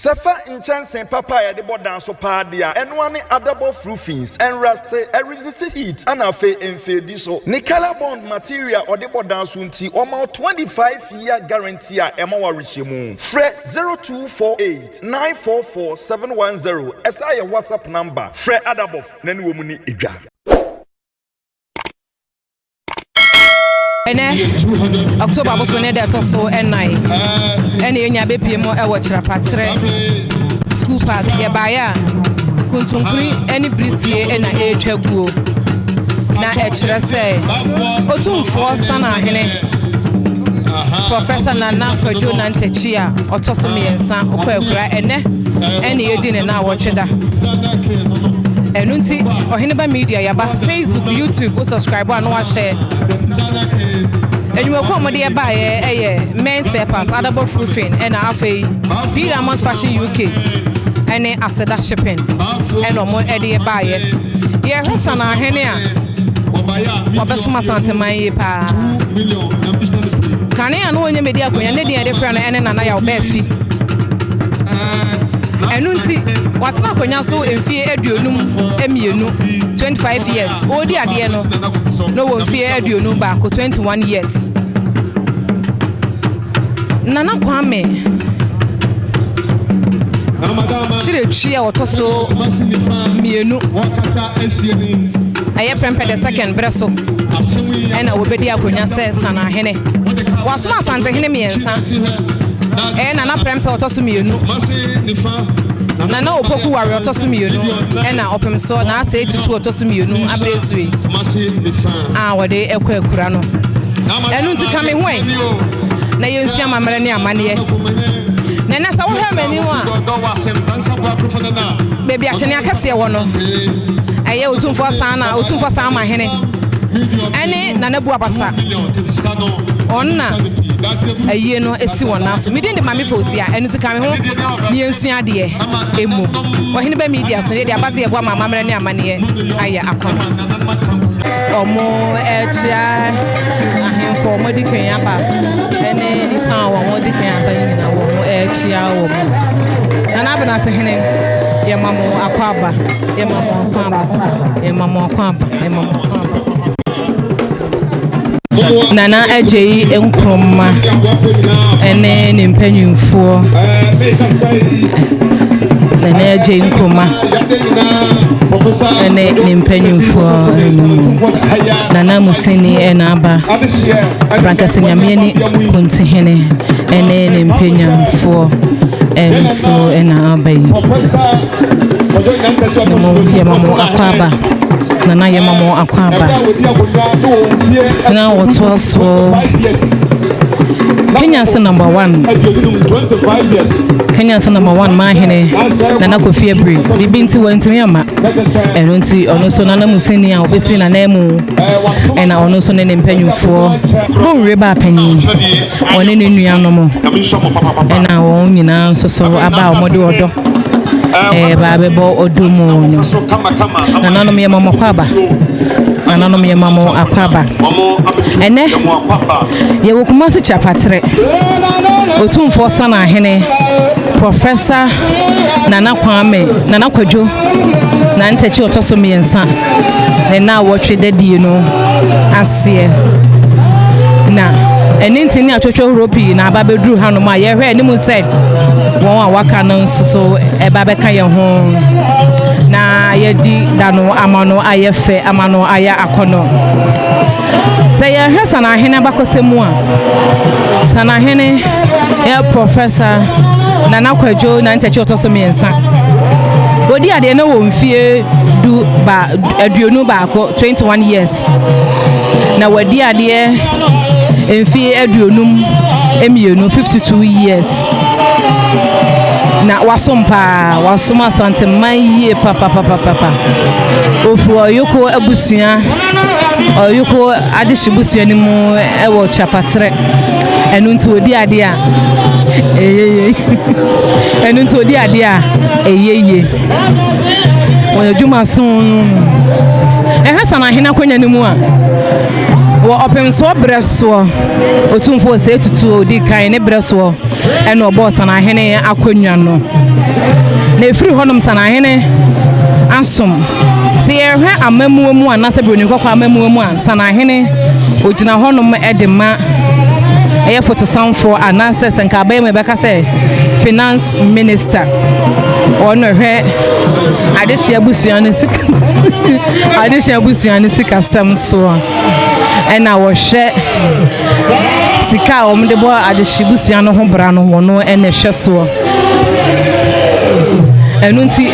Sefa inchense papa ya de bodan so padia enwane adable roofings and rust resist heat and afe enfedi so ni color bond material or de bodan so nti o 25-year guarantee a ema wa rechemu fre 0248 944 710 esa your WhatsApp number fre adable nani wo mu ni edwa October was when they told so and night. Any in your baby more a watch rapatre school park, ya baya, Kuntunkri, any brissie and a go. Now, extra say, Otumfo, Sanaahene, Professor Nyantakyi, Nyantakyi, Otosomi and San, Okwekura, and any you didn't now watch it. And unti Oheneba Media, yaba Facebook, YouTube, subscribe and watch share. And you will come with the buy men's papers, adable roofing, and afe Piedmont Fashion UK, and a Asada shipping, and no more Eddie buyer. Yeah, Sanaahene, Wabasuma Santa Maya pa. Ghanaian Oheneba Media, and the different and another befi. And unti what's not when you so in fear edunum emienu 25 years. Oh dear no one fear edunum back 21 years. Nana Kwame Chile chia otoso mienu aye prempe the second breso and obedi akonya se Sanaahene wasoma Sanaahene miensa Nana prempe otoso mienu Nana opoku wari otoso mienu ena opem so na ase tutu otoso mienu abresui wode ekura no enu nti kame hwen na yensu amamre ne amane na na sa wo hwe mani ho a bebi achene akase wo no aye Otumfo Sanaahene ene nana bu abasa onna aye no esi wona so midin de mame fosia enu ti kame ho ne yensu ade emu Oheneba Media so de abase ye bo amamre ne amane aye akono omo echa ahemfo modi kan aba ene nipa wo modi kan aba nyina wo mo echa wo nana abena se hene ye mamo akwaba Nana Ajay Nkrumah ene ni mpanyimfo Nana Ajay Nkrumah ene ni mpanyimfo Nana Musini enaba Brankasi Nyamieni Kuntihene ene ni mpanyimfo so enaba ye mamo akwaba Nana ye mamo akwaba na wotso so Kenya's number 1 mahene Nana Kofi Ebri bibinti wantimi ama eno nti ono so Nana Musini a obesi na nemu ena ono so ne mpanyufo bon reba panyi one ne nuanom ena won nyina so so aba omode odo babebo odumo no nananom ye mamo kwaba nananom ye mamo akwaba ene ye wokuma se chapatre Otumfo Sanaahene Professor Nana Kwadwo Nyantakyi otoso miensa na wotwe dadie no ase na eninti ni atwotwo Europe na ababedru hanom a ye hwe animu said won a waka no so eba beka ye ho na yedi dano amano ayefe amano aya akono say ye hwe Sanaahene bakosemu a Sanaahene ye Professor Nana Kwadwo Nyantakyi otoso miensa odi ade na wo mfie du ba aduonu ba ko 21 years na wadi ade mfie aduonum emienu 52 years na wasoma asante maye papa ofu oyoko abusua oyoko adishibusua ni mu ewo chapatre enu nti odi ade a enu nti odi ade a eyeye won adwuma son Sanaahene akonya ni mu a open so breso Otumfo say tutu odi kan ne breso e no bo Sanaahene akonnwa no na efiri honom Sanaahene asom se yehwe amamuamu anase broni kwakwa amamuamu an Sanaahene ogina honom edema eye fotosanfo anase senka abaye me beka say finance minister ono hwe adehia busuane sika adehia busuane sika sam so ena wo hwe sika omde bo adehia busuane ho bra no wono ena hwe so enu nti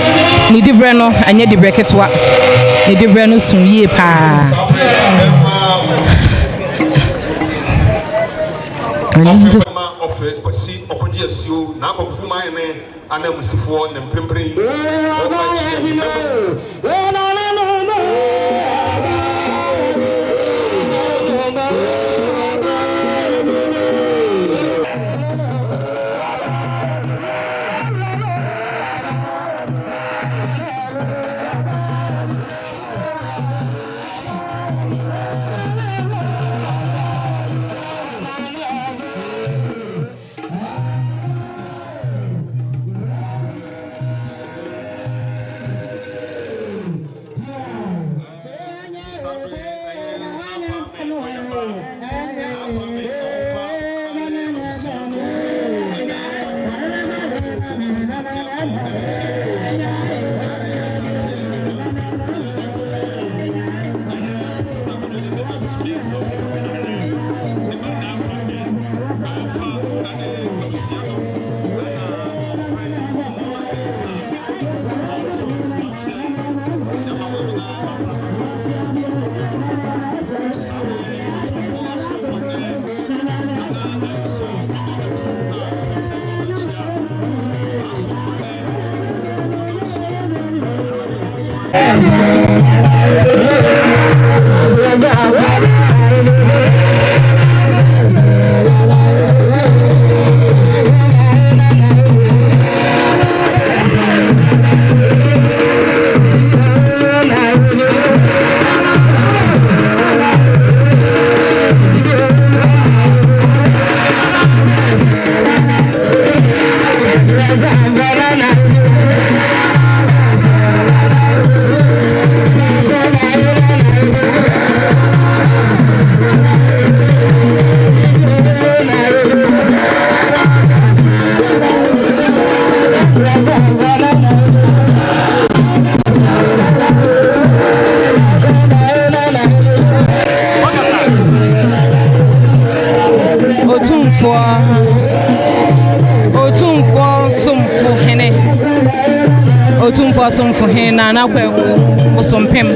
ni dibre no anye dibre ketwa ni dibre no sun yie pa Otumfo somfo hena na kwaku osompem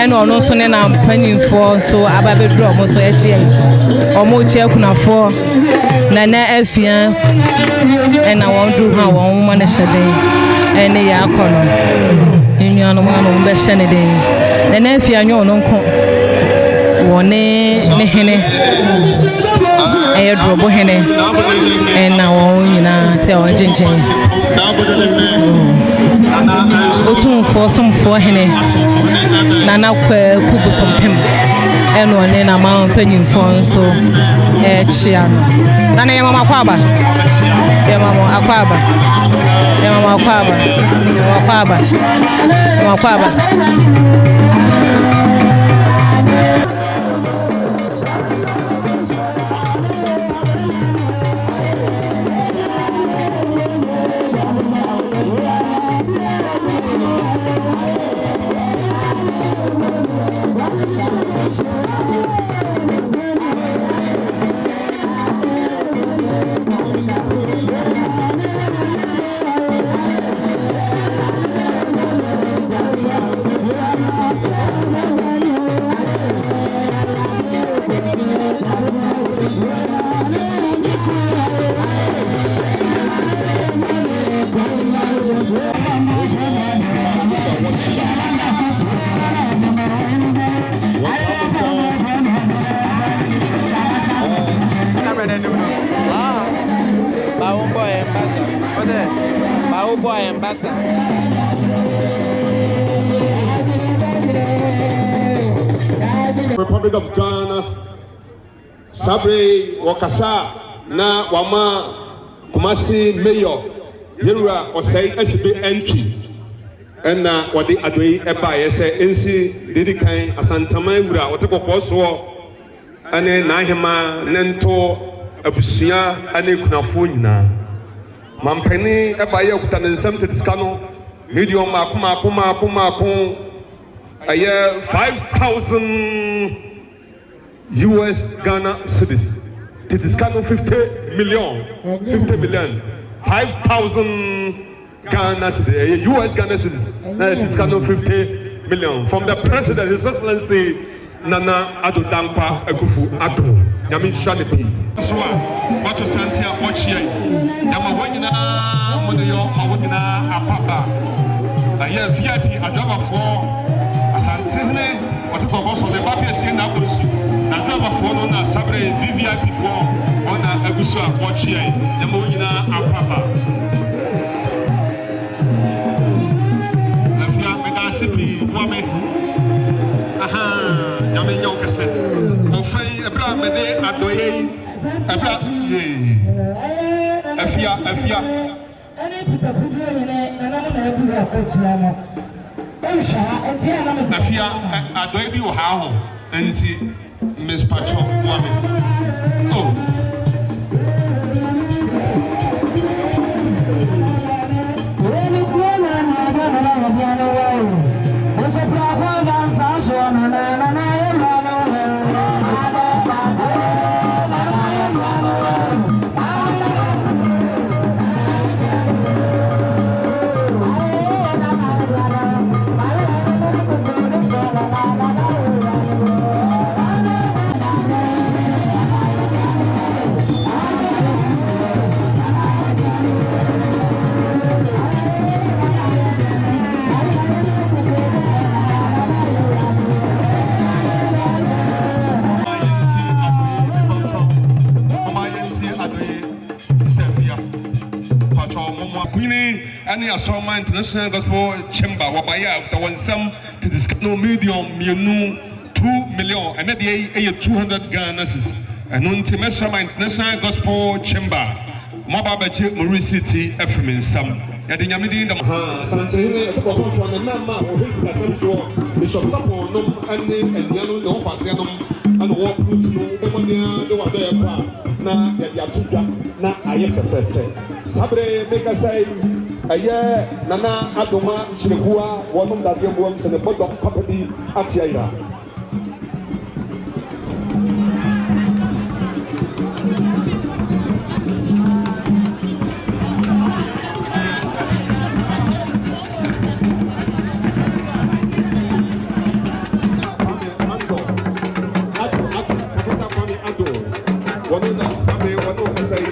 ene ono so ne na mpanyimfo so ababedru omo so eche omo che kunafo na na afia ena wondu ha won ma na hyeden ene ya akono enuano ma no mbe hye ne den na afia nyo no nko wone ne hene eye drobo hene ena won nyina te o jinjin Otumfo somfo hene nana kwa kubu sompem eno ne na ma mpanyimfo so chia no nana ye mama kwaba ye mama akwaba ye mama akwaba mama kwaba Republic of Ghana, Sabre wakasa na wama Kumasi Mayor Yerua Osei SB entry and wadi adoi eba yese ensi didi kan asantama wura otekoko so ane na ahema nento abusia ane kunafo nyina mampani eba ye okuta ne nsam tetiska no medium akoma aye 5,000 US Ghana cedis tetiska no 50 million 5,000 Ghana cedis US Ghana cedis tetiska no 50 million from the president His Excellency Nana Addo Dankwa Akufo-Addo nyame shane pi so wato santia ochie yama wanyina modeyo mawodina apapa aye VIP adabafo asantehne wato so the baby ese na abusu na adabafo no na sabre VIP fo ona abusu achie yama wanyina apapa afia mega sipi wame nyame nyo kese ofai ebra mede adoye ebra afia ene putapudu ne nana na ebu akotia no ehwa entia na me afia adoye bi wo ha ho enti Miss Pacho wame oh ene kuona na dana na yana wao ese pra kwa danza shona na Any Asoma International Gospel Chamber, Wabaya, the one some to discuss no medium, you know, 2 million, and maybe 200 Ghana, and Untimesama International Gospel Chamber, Mababaji, Marie City, Ephraim, some. At the Yamidi, the Sanaahene, the Nama, or his Assumption, Bishop Sapo, no, and Yano, no, Fasianum, and walk to know the one there, na Yatuka, na IFFF. Sabre, make us say. Aye, Nana Adoma Chirehua, one of the young ones and the bottom company at Yaira. One of the Sabre, one of the say,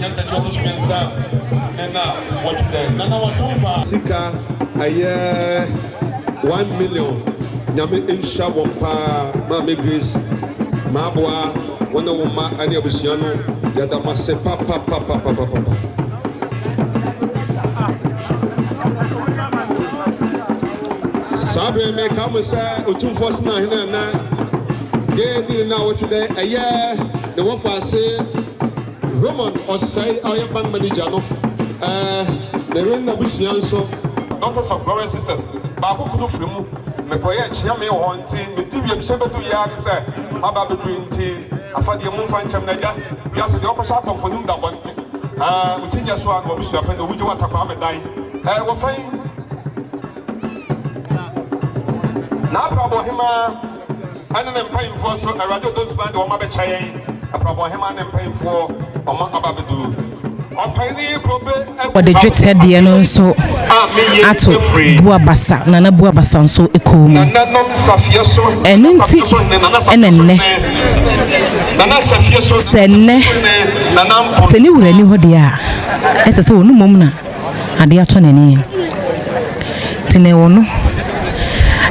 Nyantakyi Otumfo what there. Nana Otumfo Sika aye 1 million. Nyame insha wompa Mama Grace Mabwa wana woma ani abusuano yada mase papa. Sabre me come say Otumfo Sanaahene na ge na what there aye the one for say Roman or say our bank manager no the rain abusuan so daughters of glorious sisters baako kuno fremu mekoye chia me honti me tv bi sebedu ya ni say aba bedu nti afade mu fa nchem na ja ya se de okosha atomfo nim da bon utinya so aga obisu afa no wuje watakwa amedan wo fan na brabo hema ana na mpainfo so arade those band wo ma be chayen brabo hema na mpainfo o ma aba bedu the dreaded the so ato buabasa nana buabasa so ekomu enunti enenne sene wurani ho dia esese wonu mom na ade ato nani tine wono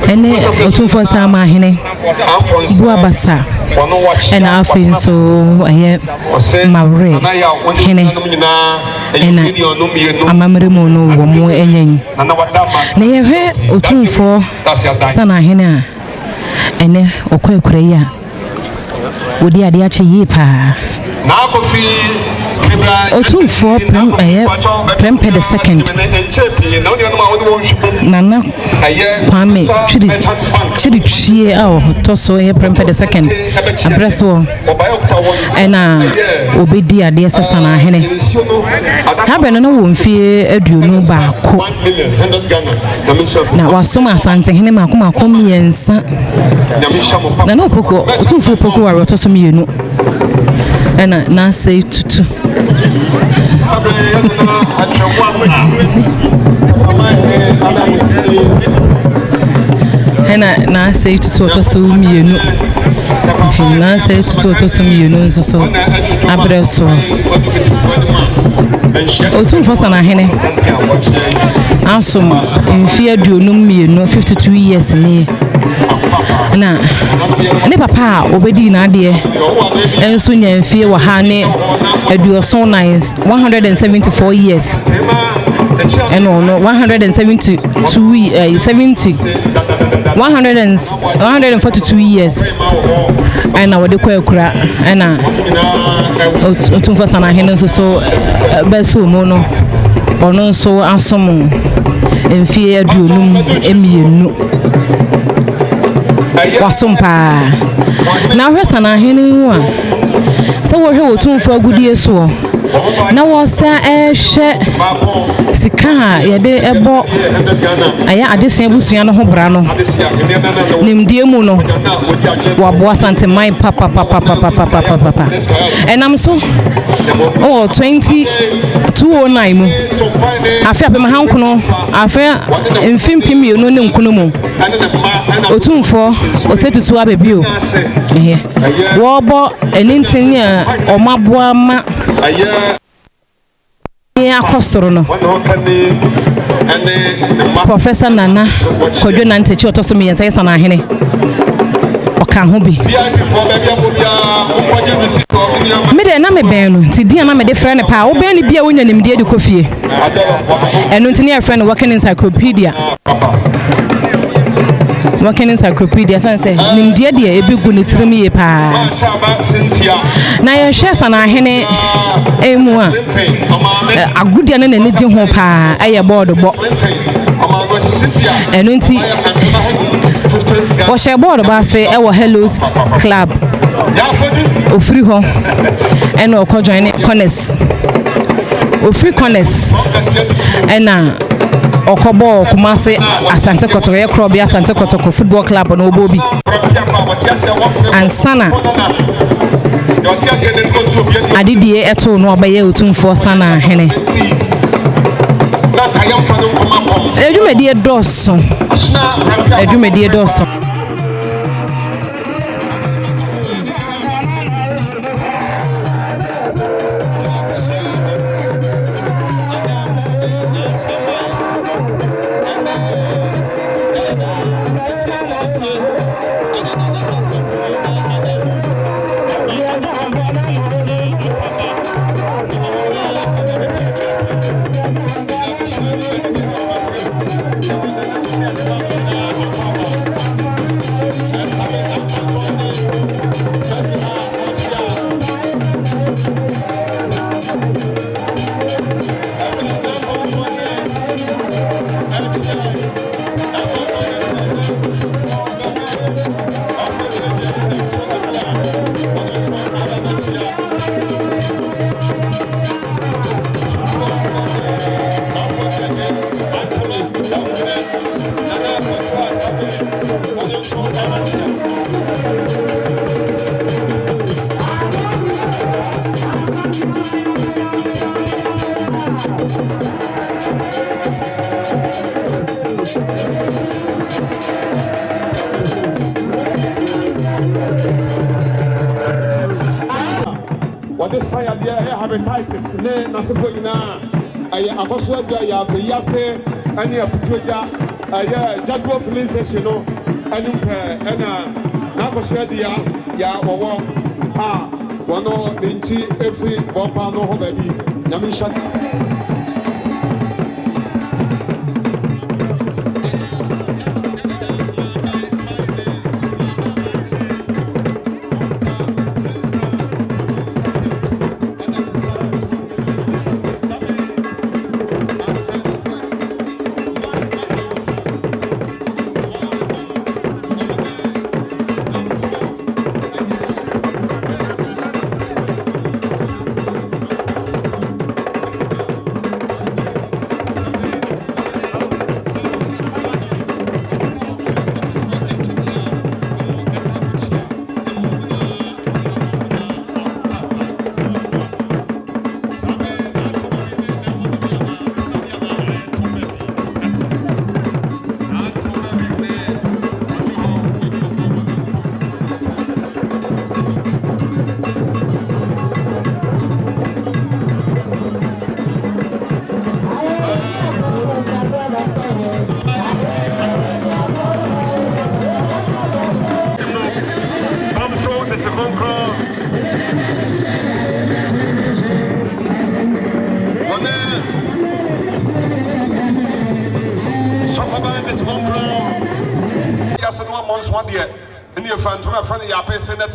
ene Otumfo Sanaahene buabasa ena afin so aye mawre hene ena amamre mo no wo mo enyen na ye hwe Otumfo Sanaahene a ene okwekure ya odi ade ache yi pa na kofi Otumfo prempe the second nana kwame chiri chie toso ye prempe the second abreso ena obedi ade Sanaahene habe no wo mfie aduonu baako na wasoma asante hene mako miensa na opoko Otumfo opoko wa rotoso mienu ena na say tutu ena na say tutu otoso mienu ifi na say tutu otoso mienu so abreso Otumfo Sanaahene asom mfi aduonu mienu 52 years ni na ne papa obedi na ade enso nya mfie wa ha ne aduoso 174 years no 142 years and we dey kwakura na Otumfo Sanaahene so beso mu no ono so asom mfie aduonum emienu wasompa na hwe Sanaahene hu a se wo hwe Otumfo agudie so na wo sa ehwe sika yede ebo aya adesia busua no ho bra no nimdie mu no waboa santemai papa enam so 2009 mu afia pe mahankono afia mfimpi no ne nkono mu Otumfo osetutu abebio wo bo enintin a omaboa ma akosoro no Professor Nana Kwadwo Nyantakyi otoso me yensa Sanaahene oka ho bi me de na me ben no ti dia na me de frɛ ne pa wo ben ne bia wonya nimdie de kofie eno ntini ya frɛ ne working encyclopedia sanse nimdie de ebi gu ne tirim ye pa na ye hwɛ Sanaahene emu a agudia na ne di ho pa aye board bo eno nti o share board ba se e wo Hellos Club ofiri ho eno o ko join Connors ofiri Connors ena okobo Kumase Asante Kotoko ye krobi Asante Kotoko Football Club no obobi ansana adidie eto no obaye Otumfo Sanaahene edumedie doso Titus ne nasefo nyinaa aye akoso adwa ya afiyase ani aputoja aye Jadwo filling station no anum pe na akoso adia ya wowo wono nti efri bompa no ho baby na mi sha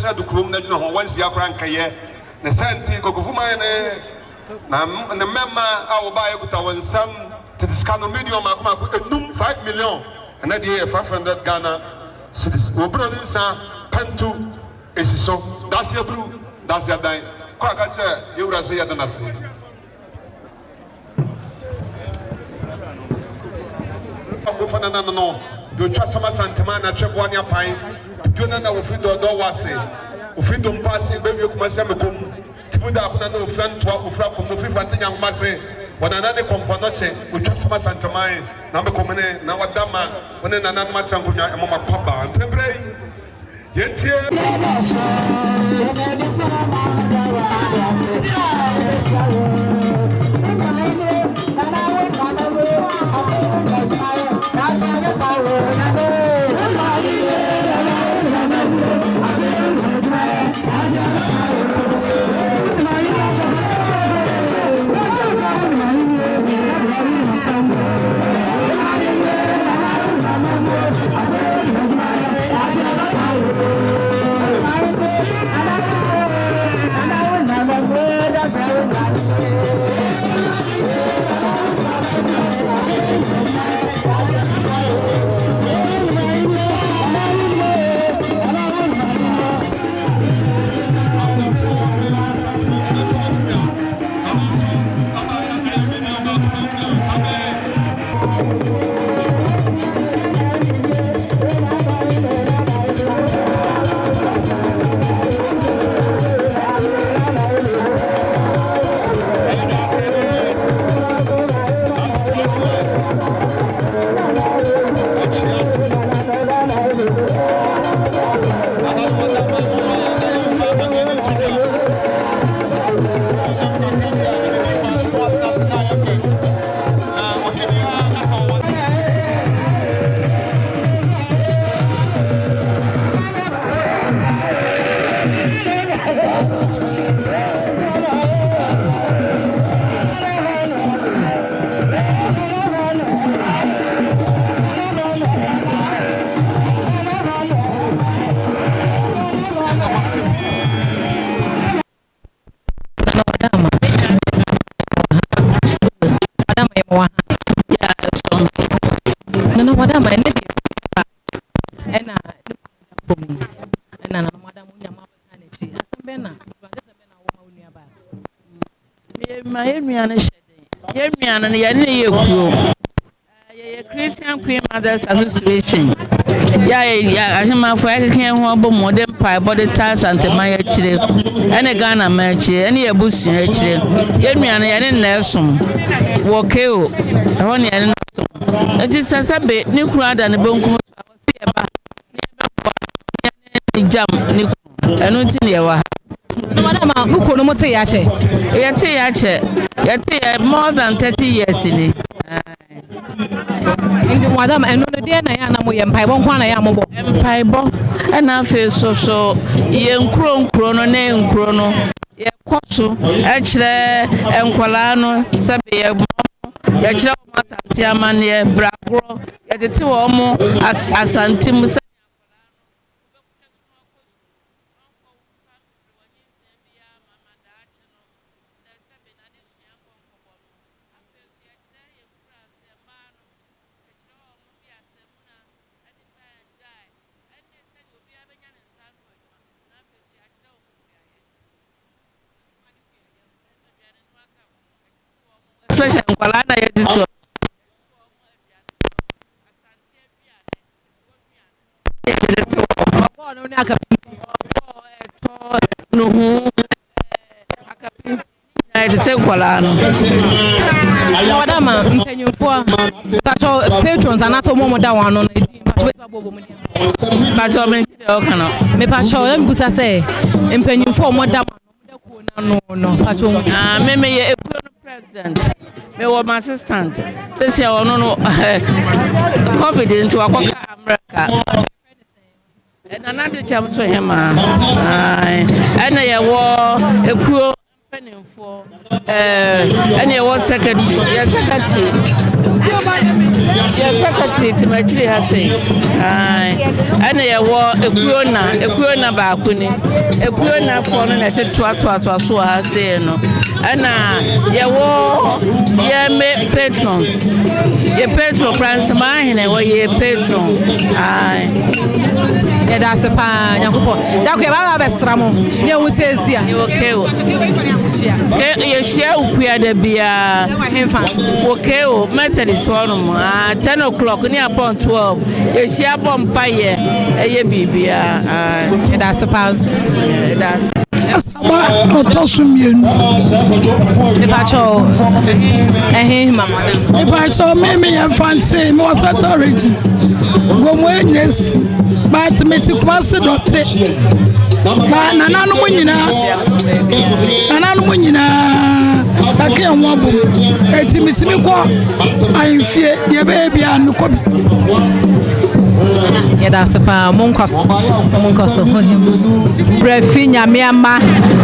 na do krom na dwene ho wansi akora nkaye ne senti kokofuma ne na memma a wo ba yakuta wansam to discount medium akoma enum 5 million and dey 500 Ghana cedis wo bro ni sa pantu esiso that's your blue that's your dine kwa ka che yewura se yadana se ko fana na no do twa sama santema na twebo anya pan Jona na ofido do wase ofido mpase bewe kumase mekom tibuda akuna na ofran to ofra ko mo fifa tanya kumase wana na ne komfo no che otwasama santamai na mekomene na wadama wona na nan ma chankunya emoma papa ntebre yetie Christian Queen Mothers Association. Yeah, I for I can't want modern pie, body ties and the Maya chile, and a Ghana match, any a bush chile. Get me an Nelson, Walkeo, only an it is a bit, new crowd and a bone jam, and nothing. huko no mote yache yate more than 30 years ni ndi madam eno no de na ya na mo ye mpaibɔ nkwa na ya mo bɔ mpaibɔ na afi so ye nkuro no na nkuro no ye kɔso ɛkyerɛ enkwala no sɛbe ye kyerɛ mo asante amane bragoro ye tete wo mo asante mu special nkwala na ye diso no ni aka no hu aka na ye nkwala no madam mpanyimfo pato patrons anato mo da wan no na di pato bobo mo dia pato me ti o kana me pato mbusa se mpanyimfo mo da wan no da ku na no pato mo me ye president me was my assistant since you no COVID into America and another chance for him and I war a crew penning for and he was secretary to my tree has say and I war a crew bakuni a crew for an so I say no and me patrons your patron Sanaahene or your patron that's a pan yakupo that we baba besramo ne wo sesia okay you share ukua da bia okay o Methodist one 10 o'clock near upon 12 you share bomb paye eye bibia that's a pass that's Otosumien. Pacho, mama. Pacho, me and fancy, more authority. Go witness, but Miss Kwasi Dotte. Nanano Munina, I can't want it. Miss Miko, I fear the baby and Mukobi. Yeah, that's a Monkoso. Prefinya Miama,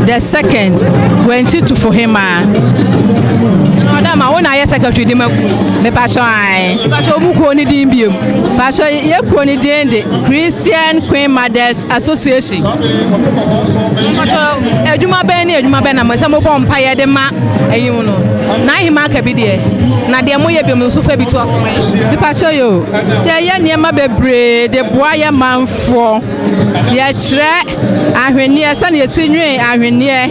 the second went to for him. Madam, I want to secretary. Me Pacho Mukoni Dimbium. Pacho Yekoni Dende, Christian Queen Mothers Association. Pacho Eduma Beni, Eduma Bena, Masamo Pompire de Ma, and you know. Naima Kabidi, Nadia Moya Bimusufa between us. Pacho, you, yeah, Yama Bebre, the boy man for Yatre, Ahenia, Sunny Senior, Ahenia,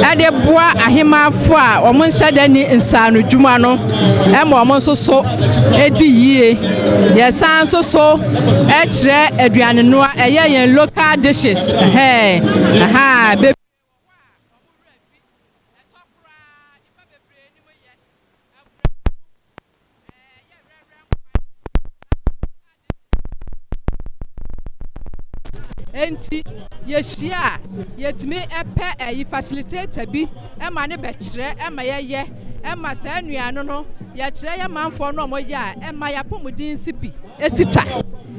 and the boy Ahima for, or Monshadani in San Jumano, and Momonso so, Eddie, yes, so, Etre, Adrian Noah, a young local dishes. Hey, aha, baby. Enti yeshia yetimi epe facilitator bi e ma ne be kire e ma ye e ma sa nuano no ye kire ye manfo no mo ya e ma ya pomudin sipi esita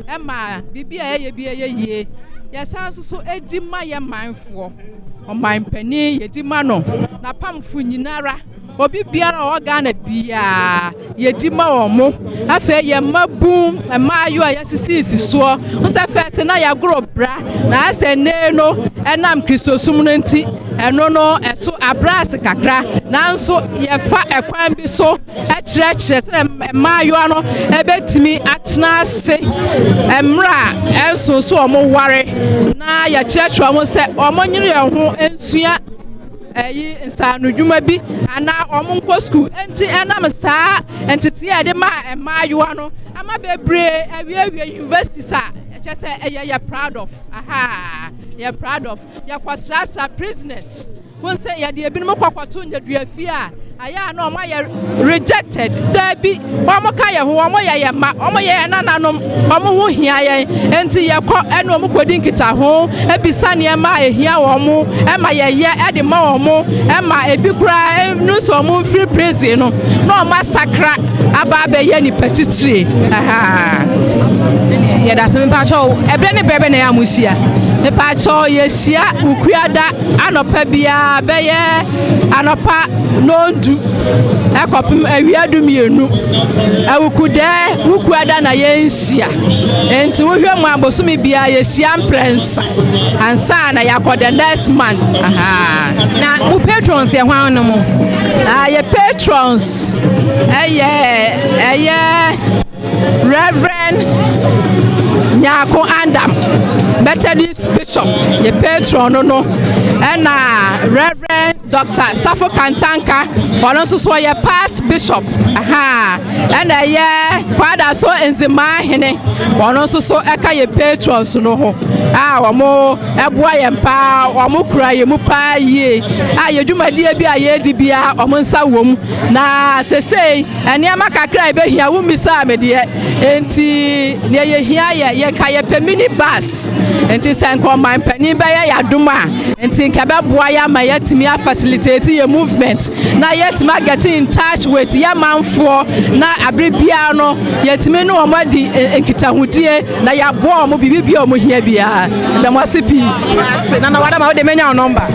e ma bibia ye bi ye ye san so edi ma ye manfo o man pani ye di ma no na pamfo nyinara obi biara o Ghana bia ye di ma o mo afa ye mabum e ma ayo ya sisi so o se first na ya gro bra na ase ne no enam kristosum no nti eno no eso abras kakra na nso ye fa ekwan bi so e kire se ma ayo no e betimi atena ase emra enso so o mo ware na ya kire mo se o mo nyire ho ensua eyi nsanu dwuma bi ana omonko school enti enam saa entiti e de ma emayo no ama bebre awie university sa eche se eye proud of aha you proud of ya kwasasa business won say ya de ebinom kwakwato nyaduafia aya na omo ya rejected da bi omo ka ye ho omo ye ma omo ye nananom omo ho hia ye enti ye kọ ene omo kodi nkita ho ebisa ne ma ehia wo mo e ma ye de ma wo mo e ma ebi kura no so omo free praise no na omo sakra aba be ye ni petitire aha ye da se mpa cho ebe ne bebe na ya musia mpa cho ye sia ukuada anopa bia be ye anopa no ndu ekopim awiadu mienu awukude wukuada na ye nsia enti wo hwe mu abosumi bia ye sia prensa ansa na yakode next month aha na mu patrons ye hwan no mo ye patrons eye Reverend Nyako Andam Methodist Bishop ye patron no and Reverend Dr. Safo Kantanka ono so ye past bishop aha and ye Kwadwo so Sanaahene ono so eka ye patrons no ho omo eboa ye mpa omo kura ye mu pa ye ye dwumadie bi ye di bia omo nsa wom na sesei eniama kakra be hia wo misa amede enti ne ye hia ye ka ye pe mini bus enti senko man pani be ye yadoma enti nka be boa ya ma yetimi a facilitate ye movement na yetima get in touch with ye manfo na abribia no yetimi no omadi nkitahudie na ya boa omo bibibia omo hia bia da mo asipi na wada ma wo de menya number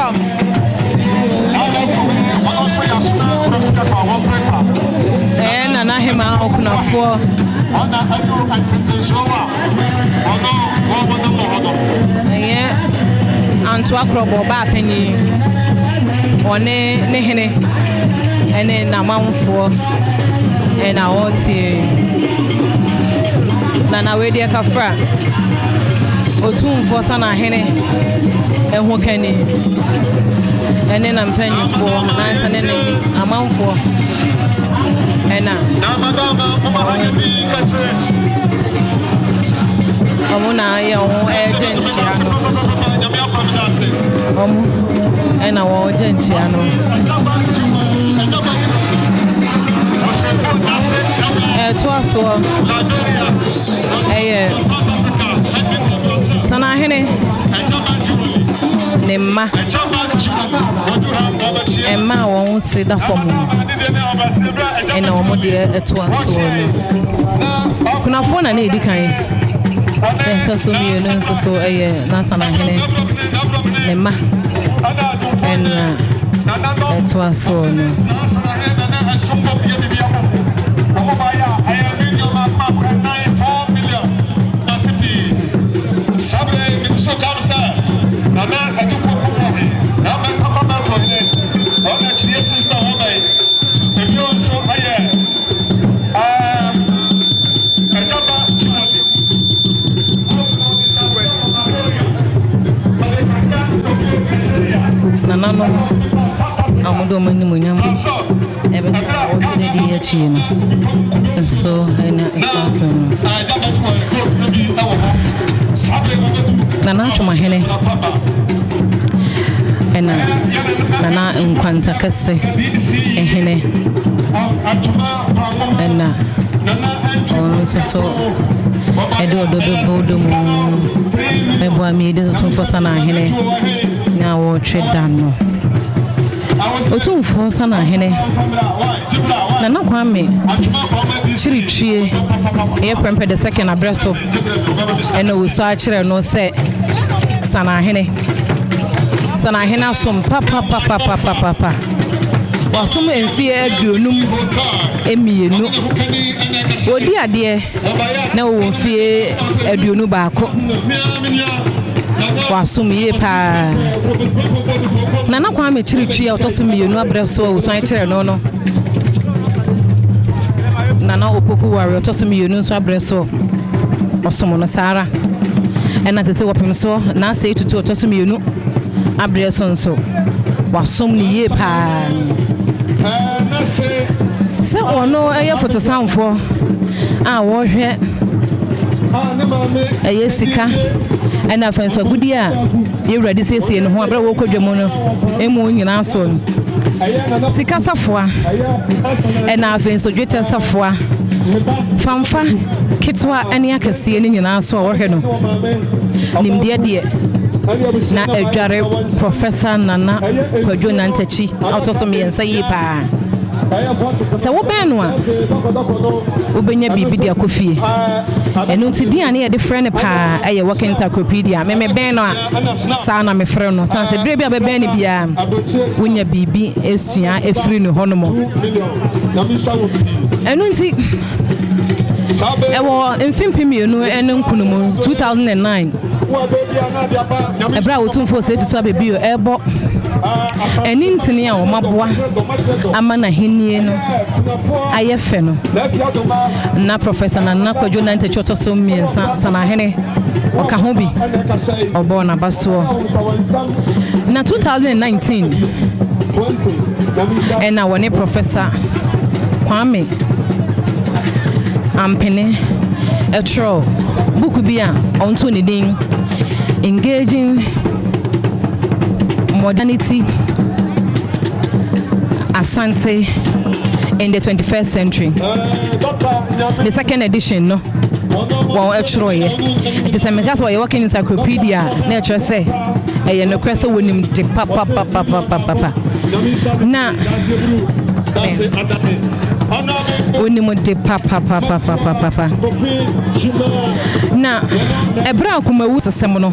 Freedom. Sanaahene Okunafo. Anto akrobo ba panyi. One ne hene ene na manfo ena oti na we de kafra Otumfo Sanaahene eho kani ene na mpanyifo na sane ne amanfo ena omuna ye o ejentia no ena wo ejentia no toaso Sanaahene ne ma emma won se da fom ena omo de toaso no kunafo na edi kan so mi no so na Sanaahene ne ma ena toaso no Nanano amudo mani munyam ebe o de di achi no so ena ekwaso no nana Otumahene nana nkwanta kese ehene ena so edo ododo mu ebo ami de Otumfo Sanaahene na wo twedano Otumfo Sanaahene nana kwame chiritwie e prempe the second abreso ena wo so a kire no se Sanaahene asom papa wasom emfie aduonum emienu odi ade na wo mfie aduonu baako wasom ye pa nana kwame chiritwie otosom mienu abreso wo so a kire no nana opoku wari otosom mienu so abreso osom no sara ena sese wopem so na se tutu otosom mienu abreso nso wasom ni ye pa se ono eye fotosanfo a wo hwe eye sika ena fanso agudi a ye ready sese no ho abra wo kwadwam no emu nyina so sika safoa ena fanso dwete safoa famfa kitwa ene akase ni nyina so wo hwe no nimde de na edware Professor Nana Kwadwo Nyantakyi autosom yensa yi pa se wo ben no a obenya bibi de akofie enu nti dia na ye de frɛ ne pa aye working encyclopedia me ben no a sa na me frɛ no sanse bre bia be ben ne bia wonya bibi esua efiri no honomo enu nti ewo mfimpimienu ene nkunumu 2009 ebra Otumfo se tutu abebio ebo eni ntini a wo maboa ama na henie no ayefe no na Professor Nana Kwadwo Nyantakyi otosom miensa Sanaahene oka ho bi obo na baso na 2019 ena woni Professor Kwame Ampene etro book bi a onto ne din engaging modernity Asante in the 21st century. The second edition no well etro ye it is a because we working encyclopedia na etro say e no kwese wonim de papa na Onimo de papa na ebra akumawu sesem no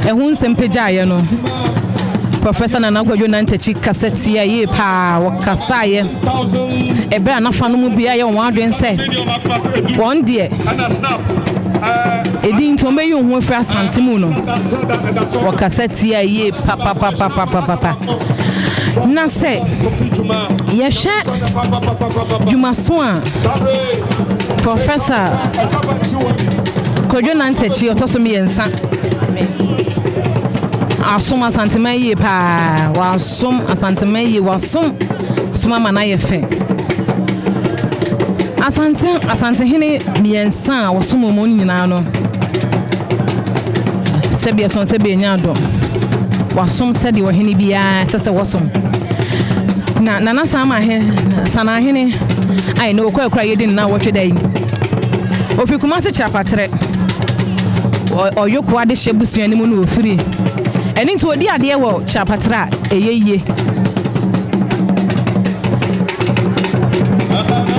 ehun sempegya ye no Professor Kwadwo Nyantakyi kaseti ya ye pa wakasaye ebe anafa no mu bia ye won adwen se won de edin to me yu hu fra santimu no wakaseti ya ye pa na se ye hwe Jumaso a Professor Kwadwo Nyantakyi otoso me yensa asum asantema ye pa wasum asantema ye wasum suma mana ye fe asante hene miensa wasum mo nyina no sebia son sebia nyado wasum sedi wo hene bia sese wasum na sama he Sanaahene ai no kwakura yedin na wotwe dai ofikuma se chapatre oyoko ade hyebusuani mu no ofiri eni nti odi ade wo chapatra eyeye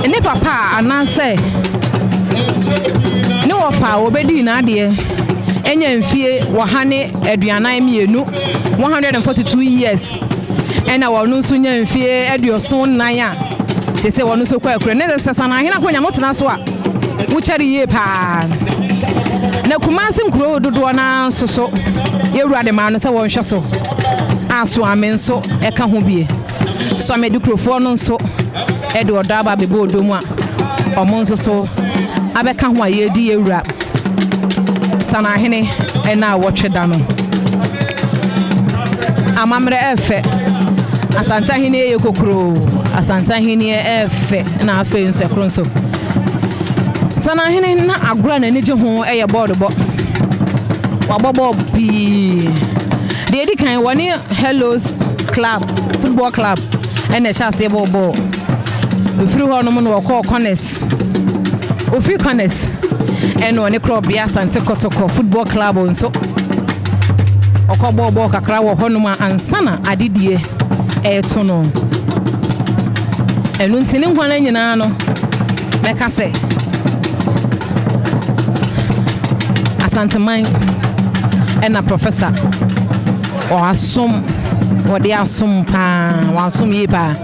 ene papa ananse ne wo fa obedi na ade enya mfie wo hane aduanan mienu 142 years ena wo no so nya mfie aduoson nan a te se wo no so kwa akure ne se Sanaahene akonya motena so a wo kyari ye pa na kumasi nkuro dodo na soso yewura de ma no se won hwe so aso amenso eka ho bie so medikrofo no nso e de oda ba bebe odomu a omo nso so abeka ho aye di yewura Sanaahene na wotwe da no amamre efe Asantahene ye kokro Asantahene efe na afe nso ekro nso Sanaahene na agura na nije ho eye board bo wabobo bi de edi kan woni Hellos Club football club ene chase bobo ofiri ho no mo no ko Connect ofiri Connect eno ne club ya Asante Kotoko football club nso okobobo kakra wo ho no ma ansana adidie eto no enu ntini nkwana nyina no meka se Asanteman ena Professor o asum wode asum pa wa asum yi pa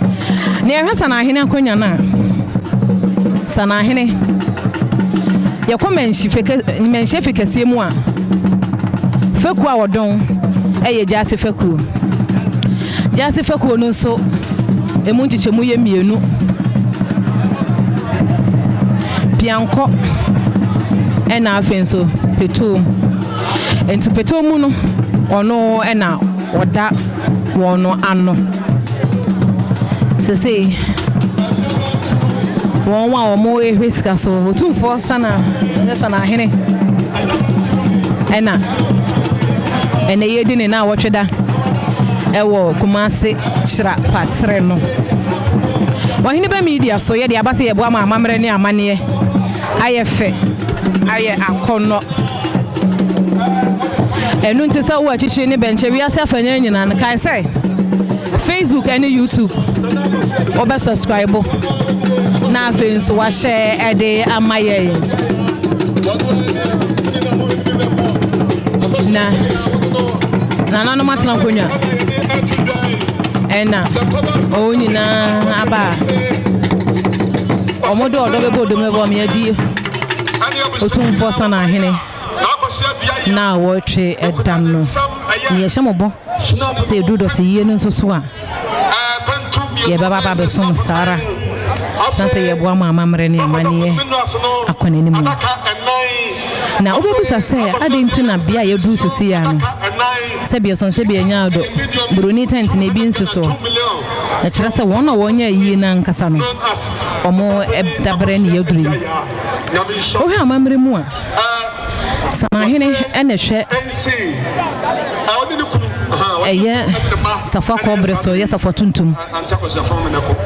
ne ehwe Sanaahene akonya na Sanaahene ya komenshi fekese mu a feku a wodon eye jase feku no so emu nchichemu ye mienu pianko ena afenso petom entu petomu no ono ena oda wono ano sese won wa omo ehweska so Otumfo Sanaahene ena yedine na wotweda ewo Kumasi chira patre no Oheneba Media so ye de abase ye boa ma amamre ne amane ayefe aye akono enu ntisa wo achichi ne benche wi ase afanya nyina ne kai say Facebook and YouTube oba subscribe na afen so wa share ede amaye na no matna konya ena o nyina aba omodo odo bebo do mebo me adi Otumfo Sanaahene na wotwe edam no ne yehyemobo se du dot yie no so so a ye baba be som sara sanse ye boa ma amamre ne amane akone ni mu na obebisa se adenti na bia ye du sisi ya no se bia son se bia nyaado broni tent na bi nsiso na kire se won na wonya yie na nkasa no omo dabre ne yaduri o ha amamre mu a Sanaahene ene hwe eye safa kobre so ye safa tuntum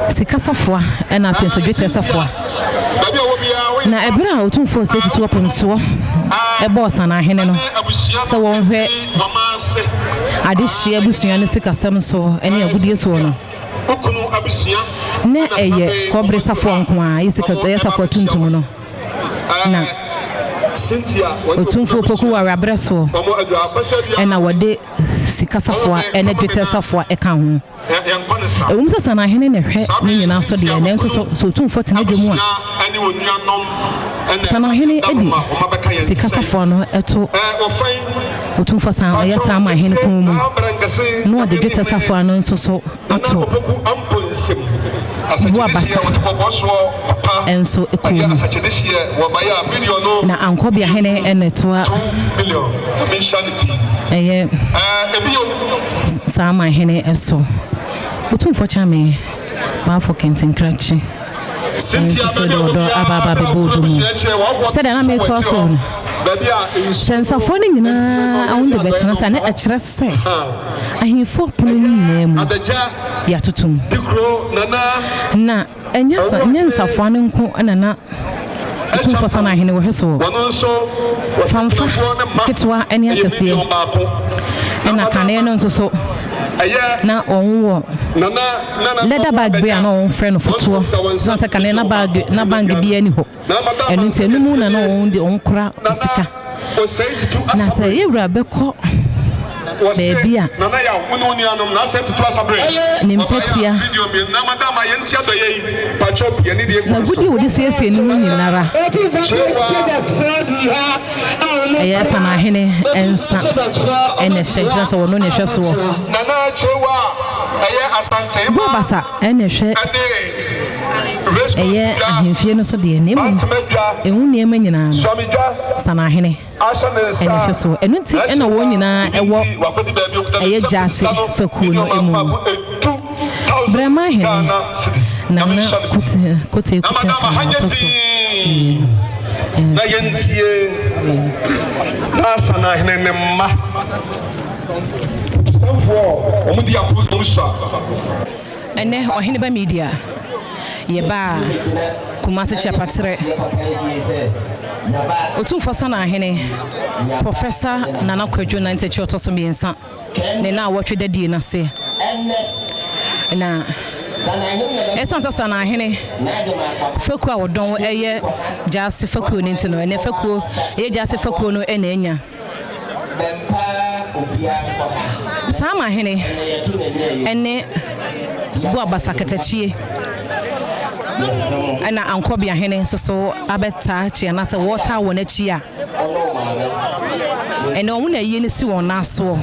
sika safa ena afenso dwete safa na ebra Otumfo se tutu oponso ebo Sanaahene no se won hwe ade hye abusuane sika sam so ene agudie so no ne eye kobre safa nko a ye sika ye safa tuntum no na Otumfo poku wa rabreso ena wode sikasafo ena dwetesafo eka ho Umsa Sanaahene ne hwe ne nyina so de ne nso so Otumfo tene dwemu a Sanaahene edi sikasafo no eto Otumfo san ya Sanaahene ko mu no de dwetesafo no nso so ato Bua basa enso ekomu na ankobia hene enetoa Sanaahene eso Otumfo chame ba for kentin krachi so do ababa be bodumu said na me to so sense of phone nyina awunde betena sa na akire se ahifo pono nyinemu ya tutum na enyansa fane nko anana Otumfo Sanaahene wo heso famfa kitwa eni akese na kane no nso so na onwo leather bag be na on friend foto so se kane na bag bi ani ho enu nti enu na on de on kura sika na se yewura beko baby a nana ya wonu ni anom na se tutu asabre ni mpetia na madama ye ntia do ye pachop ye ni de na gudi wodi siesie ni hu nyinara aya Sanaahene ensa ene hye so wono ne hwe so nana chewa aya asante bo basa ene hwe eye ahemfie no so de nemu ehu ne ema nyina no Sanaahene ene hwe so enu nti ena wo nyina ewo eye jase faku no emu brema he na kote to so na yentie na Sanaahene ne ma sanfo omudi akuru so ene Oheneba Media yeba kumase chapatre Otumfo Sanaahene Professor Nana Kwadwo Nyantakyi otoso miensa ne na wotwe dadie na se na esansa Sanaahene faku a wodon eye jase faku ni ntino ene faku eye jase faku no ena enya Sanaahene ene bu abasaketachie ana ankobia hene so abeta chi na se water wona chi a ene omuna yie ni si wona so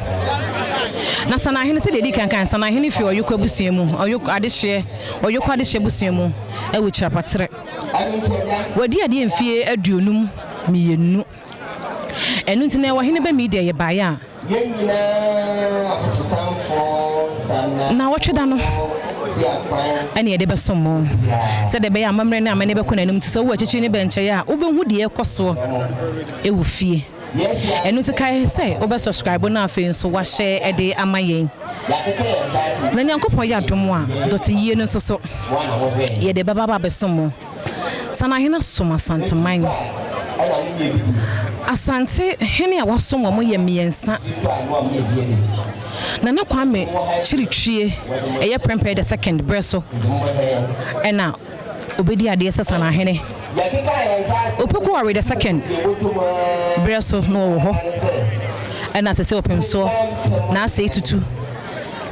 na Sanaahene se dedi kankan Sanaahene fi oyukwa busuemu oyukwa adehye busuemu ewu chirapatre wadi ade mfie aduonum miyenu enu ntine Oheneba Media ye baya na wotweda no ani ede besomo se de be ya mamre na amane be konanum tso wo achichi ni benche ya obehu de ekoso ewu fie enu to kai say obe subscribe na afi so wa share ede amayen na Nyankopon ya dom a doti yie no so ye de baba besomo Sanaahene soma santeman asante hene a wasomo mo ye miensa Nana Kwame chiritwie eye prempeh the second breso ena obedi ade se Sanaahene opoku are the second breso no wo ho ena se opemso na ase tutu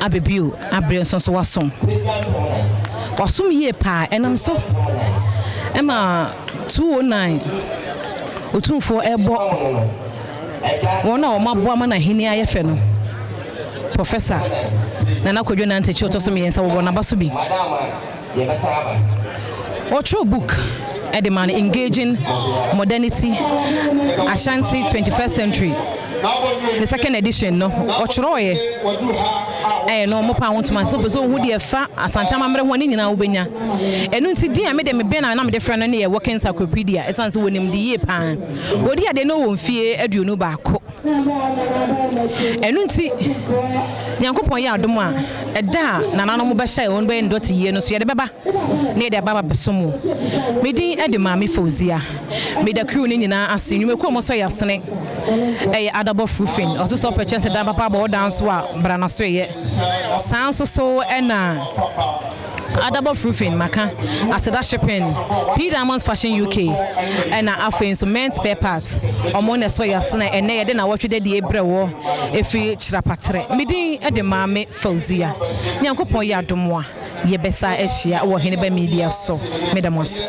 abebio abrenso so wasom ye pa enam so ema 209 Otumfo ebo wona o maboa ma na hini ayefe no Professor Nana Kwadwo Nyantakyi otoso miensa wo na baso bi Otro book Edman Engaging Modernity Ashanti 21st Century the second edition no ochroye no mo pa wontuma so beso hu de fa asante amamre ho ni nyina wo benya enu nti din a me de me be na me de frɛ no ne ye working encyclopedia esanse wonim de ye pa wodi ade no wo mfie aduonu baako enu nti Nyankopon ya adom a eda nana no mo be hye won be ndoti ye no so ye de beba ne de baba besomo me din ede ma me Fauzia me da crew ni nyina ase nwume ko mo so yasene adabo frufin also so purchase da papa bo dance wa brana so ye san so ena Adabo Roofing Maka, Aseda Shipping, P Diamonds Fashion UK, and Afrain so men's spare parts. Omon as well as and then I watch the Ebrewo, if we Chirapatre, Midi at the Mame Fauzia. Nyanko Poya Domoa, Yebesa Eshia or Oheneba Media so, Mesdames.